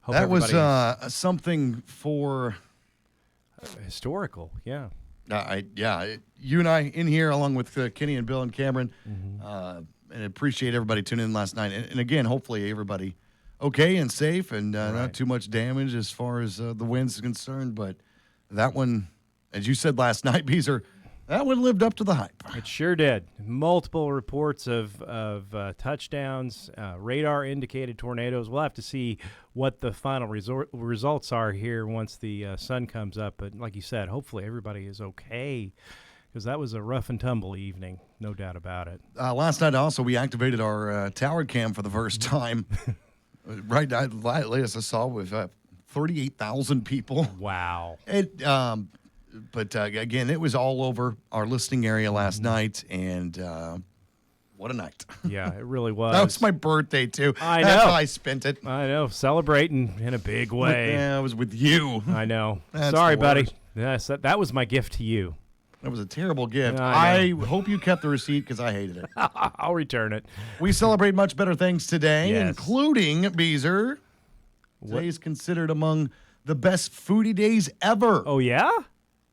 That was something for historical. Yeah. You and I in here along with Kenny and Bill and Cameron, and appreciate everybody tuning in last night. And again, hopefully everybody okay and safe and not too much damage as far as the winds is concerned. But that one, as you said last night, Beezer, that one lived up to the hype. It sure did. Multiple reports of touchdowns, radar-indicated tornadoes. We'll have to see what the final results are here once the sun comes up. But like you said, hopefully everybody is okay because that was a rough and tumble evening, no doubt about it. Last night also we activated our tower cam for the first time. Right now, latest I saw was 38,000 people. Wow. But again, it was all over our listening area last night, and what a night. Yeah, it really was. That was my birthday, too. I know. That's how I spent it. I know, celebrating in a big way. Yeah, I was with you. I know. That's Sorry, the buddy. worst. Yes, that was my gift to you. That was a terrible gift. I hope you kept the receipt because I hated it. I'll return it. We celebrate much better things today, Yes. including, Beezer. Today is considered among the best foodie days ever. Oh, yeah?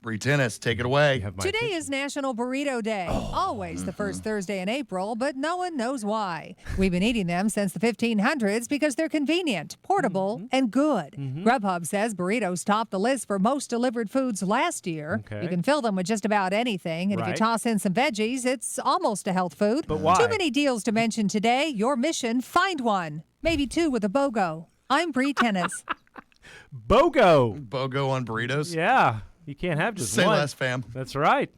Bree Tennis, take it away. Today is National Burrito Day. Always the first Thursday in April, but no one knows why. We've been eating them since the 1500s because they're convenient, portable, and good. Grubhub says burritos topped the list for most delivered foods last year. Okay. You can fill them with just about anything, and if you Right. toss in some veggies, it's almost a health food. But why? Too many deals to mention today. Your mission, find one. Maybe two with a BOGO. I'm Bree Tennis. BOGO. BOGO on burritos. Yeah. You can't have just Say one. less, fam. That's right.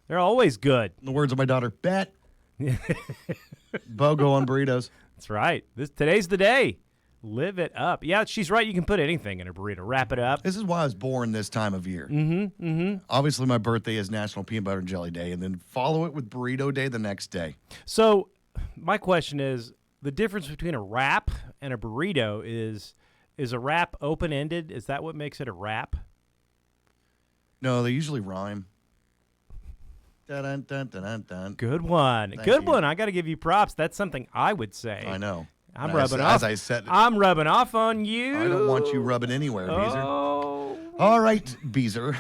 They're always good. In the words of my daughter, bet. BOGO on burritos. That's right. Today's the day. Live it up. Yeah, she's right. You can put anything in a burrito. Wrap it up. This is why I was born this time of year. Obviously, my birthday is National Peanut Butter and Jelly Day, and then follow it with Burrito Day the next day. So my question is, the difference between a wrap and a burrito is a wrap open-ended? Is that what makes it a wrap? No, they usually rhyme. Dun, dun, dun, dun, dun. Good one. Thank Good you. one. I got to give you props. That's something I would say. I know. I'm As- rubbing off. As I said, I'm rubbing off on you. I don't want you rubbing anywhere, Beezer. Oh. All right, Beezer.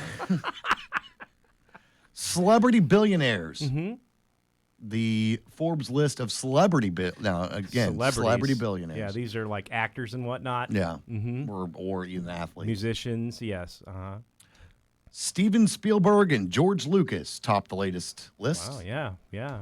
Celebrity billionaires. The Forbes list of celebrity celebrity billionaires. Yeah, these are like actors and whatnot. Yeah, or even athletes. Musicians, yes. Uh-huh. Steven Spielberg and George Lucas topped the latest list. Wow, yeah.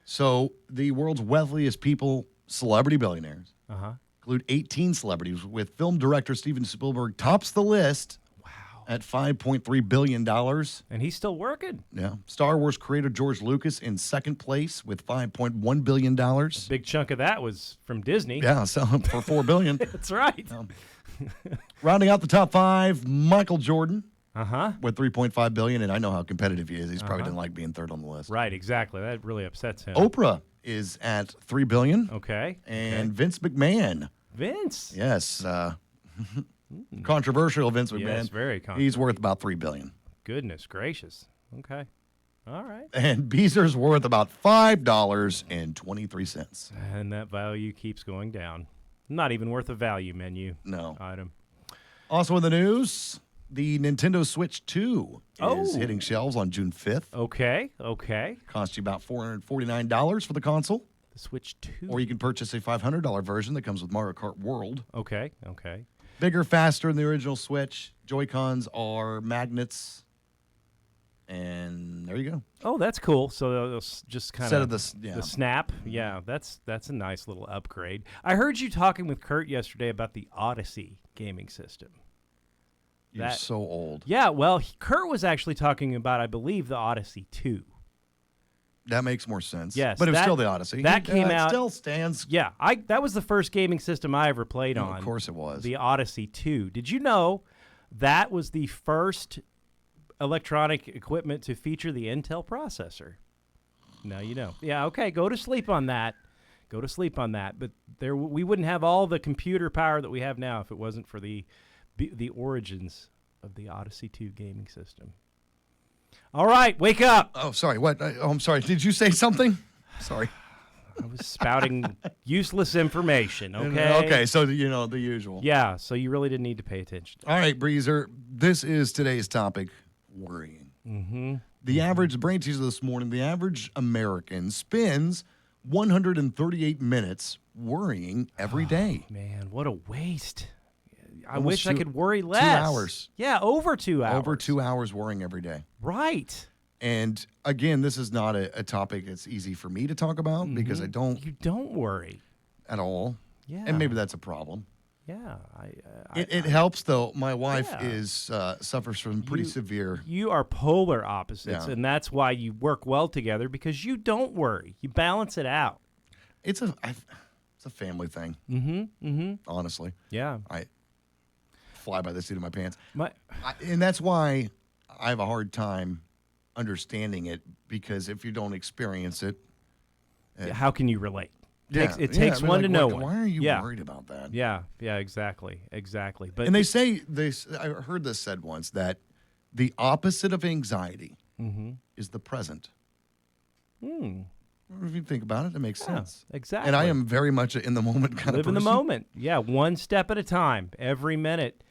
So the world's wealthiest people, celebrity billionaires, Uh-huh. include 18 celebrities, with film director Steven Spielberg tops the list. Wow. At $5.3 billion. And he's still working. Yeah. Star Wars creator George Lucas in second place with $5.1 billion. A big chunk of that was from Disney. Yeah, selling for $4 billion. That's right. Rounding out the top five, Michael Jordan Uh-huh. with $3.5 billion, and I know how competitive he is. He's probably didn't like being third on the list. Right, exactly. That really upsets him. Oprah is at $3 billion. Okay. And Vince McMahon. Vince. Yes. Controversial Vince McMahon. Yes, very He's worth about $3 billion. Goodness gracious. Okay. All right. And Beezer's worth about $5.23. And that value keeps going down. Not even worth a value menu item. Also in the news, the Nintendo Switch 2 is hitting shelves on June 5th. Okay. Costs you about $449 for the console. The Switch 2. Or you can purchase a $500 version that comes with Mario Kart World. Okay. Bigger, faster than the original Switch. Joy-Cons are magnets. And there you go. Oh, that's cool. So they'll just kind Instead of the the snap. Yeah, that's a nice little upgrade. I heard you talking with Kurt yesterday about the Odyssey gaming system. You're so old. Yeah, well, Kurt was actually talking about, I believe, the Odyssey 2. That makes more sense. Yes. But it was still the Odyssey. That came it out. Still stands. Yeah, that was the first gaming system I ever played on. Of course it was. The Odyssey 2. Did you know that was the first electronic equipment to feature the Intel processor? Now you know. Yeah, okay, go to sleep on that. But we wouldn't have all the computer power that we have now if it wasn't for the origins of the Odyssey 2 gaming system. All right, wake up. Oh, sorry. What? I'm sorry. Did you say something? Sorry. I was spouting useless information, okay? Okay, so the usual. Yeah, so you really didn't need to pay attention. All right, Beezer, this is today's topic, worrying. Mm-hmm. The average brain teaser this morning, the average American spends 138 minutes worrying every day. Man, what a waste. I Almost wish I could worry 2 less. hours. Yeah, over 2 hours. Over 2 hours worrying every day. Right. And again, this is not a topic that's easy for me to talk about because I don't You don't worry. at all. Yeah. And maybe that's a problem. Yeah. It helps though. My wife Yeah. suffers from pretty severe. You are polar opposites, Yeah. and that's why you work well together because you don't worry. You balance it out. It's a family thing. Mm-hmm. Mm-hmm. Honestly, Yeah. I fly by the seat of my pants, My, and that's why I have a hard time understanding it because if you don't experience it, how can you relate? yeah, It takes I mean, one to know why, one. Why are you Yeah. worried about that? Yeah. Yeah. Exactly. Exactly. But And they say I heard this said once that the opposite of anxiety is the present. If you think about it, it makes sense. exactly. And I am very much in the moment kind Live of in the person. moment. Yeah, one step at a time, every minute.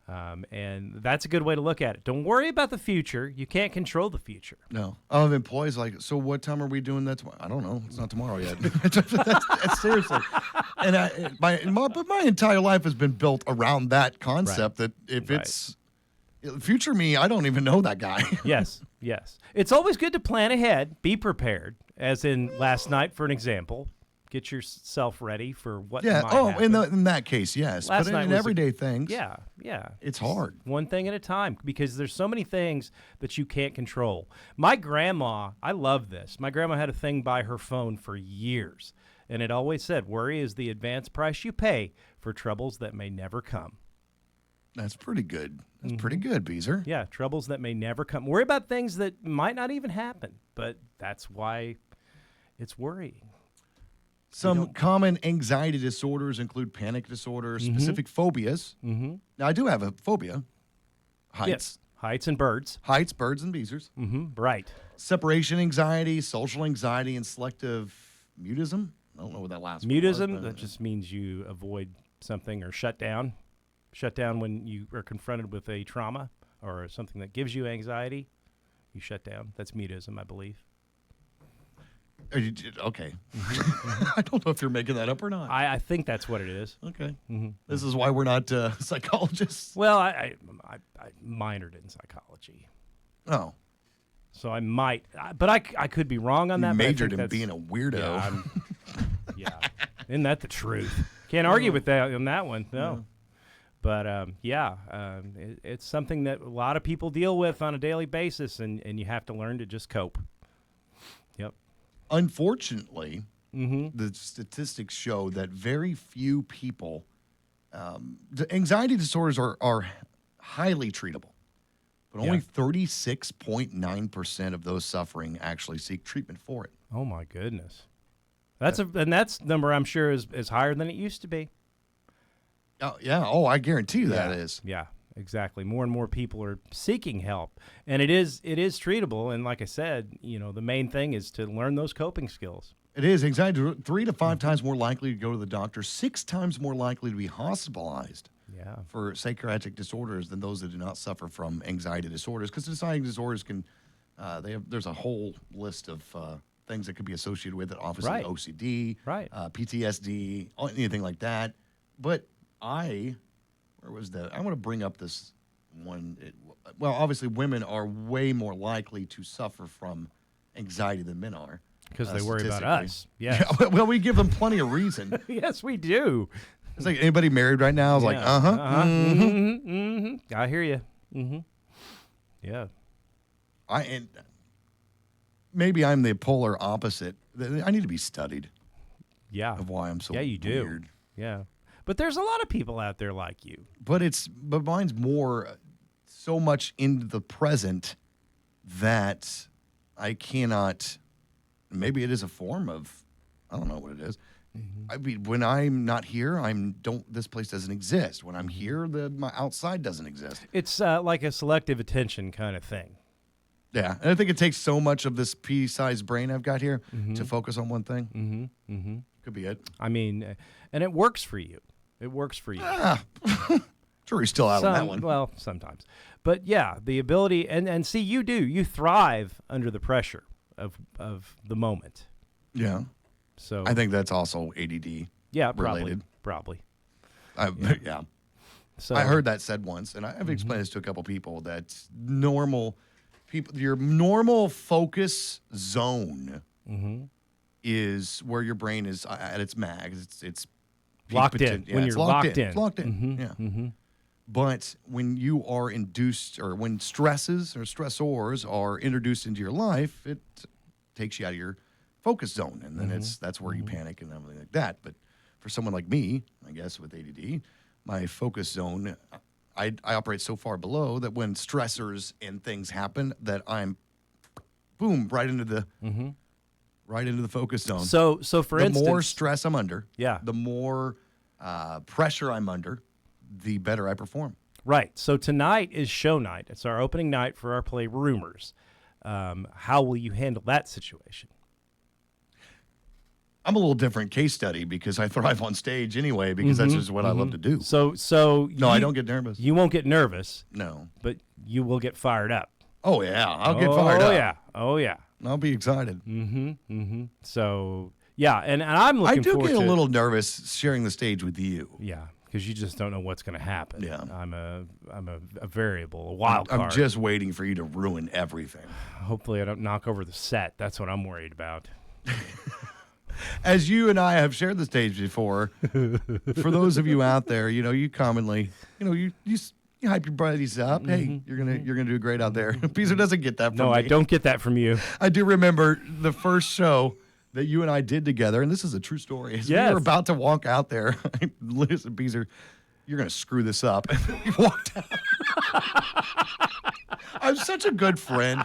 And that's a good way to look at it. Don't worry about the future. You can't control the future. No. I have employees like, so what time are we doing that tomorrow? I don't know. It's not tomorrow yet. that's seriously. And my entire life has been built around that concept that if Right. it's future me, I don't even know that guy. Yes, yes. It's always good to plan ahead, be prepared, as in last night, for an example. Get yourself ready for what Yeah. might Oh, happen. in that case, yes. Last But night in was a- everyday things, Yeah, yeah. it's hard. One thing at a time because there's so many things that you can't control. My grandma, I love this. My grandma had a thing by her phone for years, and it always said, worry is the advance price you pay for troubles that may never come. That's pretty good. That's pretty good, Beezer. Yeah, troubles that may never come. Worry about things that might not even happen, but that's why it's worrying. Some common anxiety disorders include panic disorders, specific phobias. Mm-hmm. Now, I do have a phobia. Heights. Yes, heights and birds. Heights, birds, and Beezers. Mm-hmm. Right. Separation anxiety, social anxiety, and selective mutism. I don't know what that last one was, Mutism, but- that just means you avoid something or shut down. Shut down when you are confronted with a trauma or something that gives you anxiety. You shut down. That's mutism, I believe. Okay. I don't know if you're making that up or not. I think that's what it is. Okay. Mm-hmm. This is why we're not psychologists. Well, I minored in psychology. Oh. So I might, but I could be wrong on You that. but I majored think in that's- being a weirdo. Yeah, yeah. Isn't that the truth? Can't argue with that on that one. No. But it's something that a lot of people deal with on a daily basis, and you have to learn to just cope. Yep. Unfortunately, Mm-hmm. the statistics show that very few people, the anxiety disorders are highly treatable, but only 36.9% of those suffering actually seek treatment for it. Oh my goodness. That's that's number I'm sure is higher than it used to be. Oh, yeah. Oh, I guarantee you that is. Yeah, exactly. More and more people are seeking help, and it is treatable. And like I said, the main thing is to learn those coping skills. It is. Anxiety 3 to 5 times more likely to go to the doctor, 6 times more likely to be hospitalized Yeah. for psychiatric disorders than those that do not suffer from anxiety disorders. Because anxiety disorders can, there's a whole list of things that could be associated with it. Obviously, Right. OCD, Right. PTSD, anything like that. But where was that? I want to bring up this one. Well, obviously, women are way more likely to suffer from anxiety than men are. Because they worry about statistically. us. Yes. Yeah, well, we give them plenty of reason. Yes, we do. It's like anybody married right now is like, Yeah. uh-huh. Mm-hmm. Mm-hmm. I hear you. Mm-hmm. Yeah. And maybe I'm the polar opposite. I need to be studied Yeah. of why I'm so Yeah, you do. weird. Yeah. But there's a lot of people out there like you. But mine's more so much into the present that I cannot. Maybe it is a form of, I don't know what it is. I mean, when I'm not here, this place doesn't exist. When I'm here, my outside doesn't exist. It's like a selective attention kind of thing. Yeah, and I think it takes so much of this pea-sized brain I've got here to focus on one thing. Could be it. I mean, and it works for you. It works for you. Jury's still out on that one. Well, sometimes. But yeah, the ability, and see, you thrive under the pressure of the moment. Yeah. So I think that's also ADD. yeah, related. probably. Yeah. So I heard that said once, and I've explained this to a couple people, that normal people, your normal focus zone is where your brain is at its max. It's peak locked in. Yeah, When it's you're locked in. It's locked in. Yeah. But when you are induced, or when stresses or stressors are introduced into your life, it takes you out of your focus zone, and then that's where you panic and everything like that. But for someone like me, I guess with ADD, my focus zone, I operate so far below that when stressors and things happen, that I'm, boom, right into the focus zone. So for the instance, more stress I'm under, Yeah. the more pressure I'm under, the better I perform. right. So tonight is show night. It's our opening night for our play Rumors. How will you handle that situation? I'm a little different case study because I thrive on stage anyway, because that's just what I love to do. So No, I don't get nervous. You won't get nervous, No. but you will get fired up. Oh, yeah. I'll get fired up. Oh yeah. I'll be excited. So yeah, and I'm I looking do forward get a to little nervous sharing the stage with you. Yeah, because you just don't know what's going to happen. Yeah. I'm a variable, a wild card. I'm just waiting for you to ruin everything. Hopefully, I don't knock over the set. That's what I'm worried about. As you and I have shared the stage before, for those of you out there, you commonly, you hype your buddies up. Hey, you're gonna do great out there. Beezer doesn't get that from No, me. I don't get that from you. I do remember the first show that you and I did together, and this is a true story. As we Yes. were about to walk out there, listen, Beezer, you're gonna screw this up. And then we walked out. I'm such a good friend.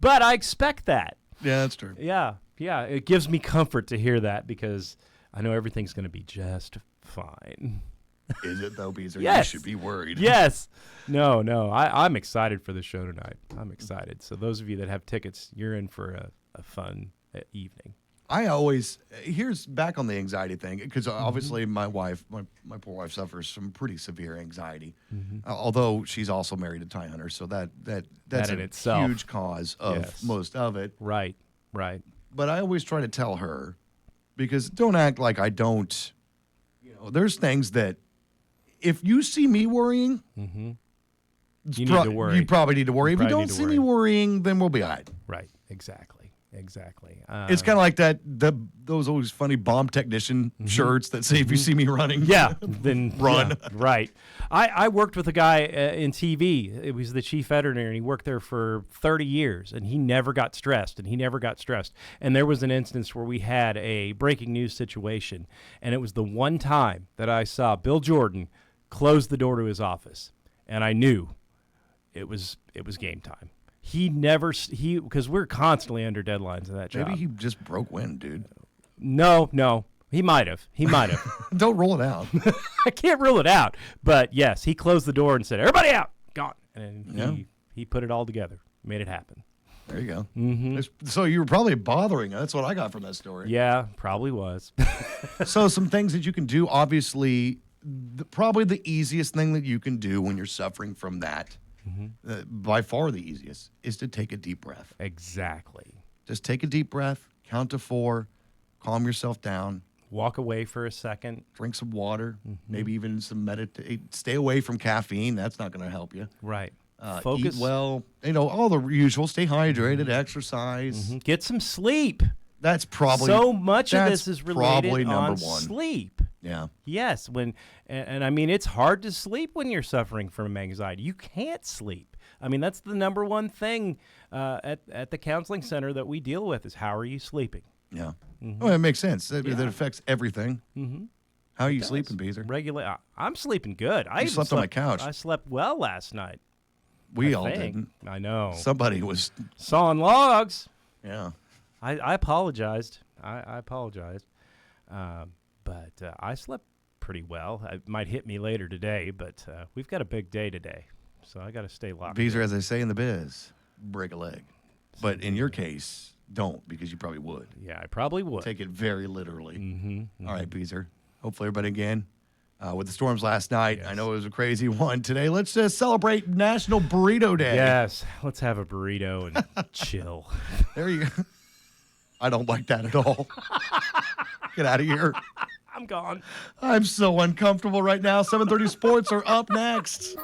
But I expect that. Yeah, that's true. Yeah. It gives me comfort to hear that because I know everything's going to be just fine. Is it though, Beezer? Yes. You should be worried. Yes. No. I'm excited for the show tonight. I'm excited. So those of you that have tickets, you're in for a fun evening. I always, here's back on the anxiety thing, because obviously my wife, my poor wife, suffers from pretty severe anxiety. Although she's also married a tie hunter, so that's That in a itself. huge cause of Yes. most of it. Right. But I always try to tell her, because don't act like I don't. There's things that if you see me worrying, You need to worry. You probably need to worry. If you probably don't need to see me worrying, then we'll be all right. Right. Exactly. It's kind of like those always funny bomb technician shirts that say, if you see me running, Yeah, then Run. yeah, right. I worked with a guy in TV. It was the chief veterinarian. He worked there for 30 years, and he never got stressed, And there was an instance where we had a breaking news situation, and it was the one time that I saw Bill Jordan close the door to his office, and I knew it was game time. Because we're constantly under deadlines in that job. maybe he just broke wind, dude. No, he might have. Don't roll it out. I can't rule it out. But yes, he closed the door and said, "Everybody out, gone." And he put it all together, made it happen. There you go. So you were probably bothering. That's what I got from that story. Yeah, probably was. So some things that you can do. Obviously, probably the easiest thing that you can do when you're suffering from that, by far the easiest, is to take a deep breath. Exactly. Just take a deep breath, count to 4, calm yourself down, Walk away for a second. drink some water, maybe even some meditate. Stay away from caffeine. That's not going to help you. Right. Focus. Eat well, all the usual. Stay hydrated, exercise. Get some sleep. That's probably So much of that's this is related probably number on one. sleep. Yeah. Yes, and I mean it's hard to sleep when you're suffering from anxiety. You can't sleep. I mean that's the number one thing at the counseling center that we deal with is how are you sleeping? Yeah. Oh, it makes sense. That affects everything. How are you sleeping, Beezer? I'm sleeping good. I even slept on my couch. I slept well last night. We I all think. didn't. I know. Somebody was. Sawing logs. Yeah. I apologized. I apologized. But I slept pretty well. It might hit me later today, but we've got a big day today, so I got to stay locked. Beezer, as they say in the biz, break a leg. But in your case, don't, because you probably would. Yeah, I probably would. Take it very literally. Mm-hmm. All right, Beezer. Hopefully everybody again. With the storms last night, I know it was a crazy one today. Let's just celebrate National Burrito Day. Yes, let's have a burrito and chill. There you go. I don't like that at all. Get out of here. I'm gone. I'm so uncomfortable right now. 7:30 Sports are up next.